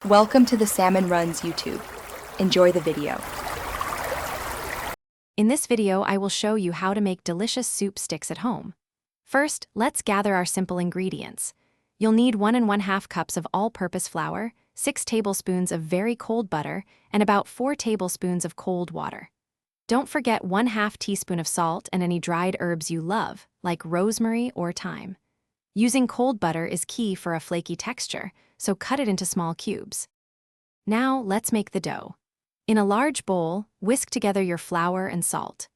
Welcome to the Salmon Runs YouTube. Enjoy the video. In this video, I will show you how to make delicious soup sticks at home. First, let's gather our simple ingredients. You'll need 1 1/2 cups of all-purpose flour, 6 tablespoons of very cold butter, and about 4 tablespoons of cold water. Don't forget 1/2 teaspoon of salt and any dried herbs you love, like rosemary or thyme. Using cold butter is key for a flaky texture, so cut it into small cubes. Now, let's make the dough. In a large bowl, whisk together your flour and salt.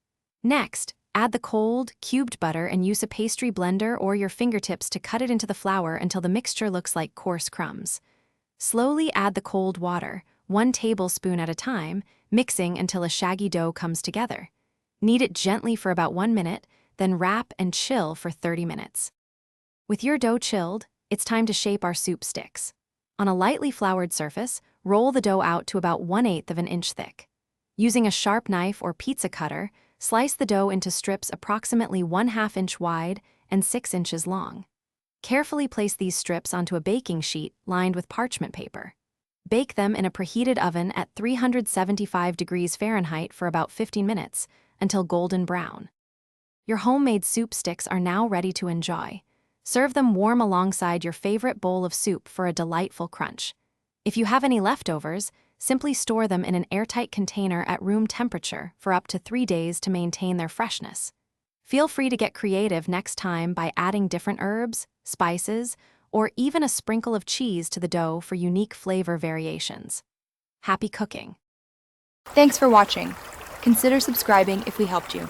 Next, add the cold, cubed butter and use a pastry blender or your fingertips to cut it into the flour until the mixture looks like coarse crumbs. Slowly add the cold water, 1 tablespoon at a time, mixing until a shaggy dough comes together. Knead it gently for about 1 minute, then wrap and chill for 30 minutes. With your dough chilled, it's time to shape our soup sticks. On a lightly floured surface, roll the dough out to about 1/8 of an inch thick. Using a sharp knife or pizza cutter, slice the dough into strips approximately 1/2 inch wide and 6 inches long. Carefully place these strips onto a baking sheet lined with parchment paper. Bake them in a preheated oven at 375 degrees Fahrenheit for about 15 minutes until golden brown. Your homemade soup sticks are now ready to enjoy. Serve them warm alongside your favorite bowl of soup for a delightful crunch. If you have any leftovers, simply store them in an airtight container at room temperature for up to 3 days to maintain their freshness. Feel free to get creative next time by adding different herbs, spices, or even a sprinkle of cheese to the dough for unique flavor variations. Happy cooking! Thanks for watching. Consider subscribing if we helped you.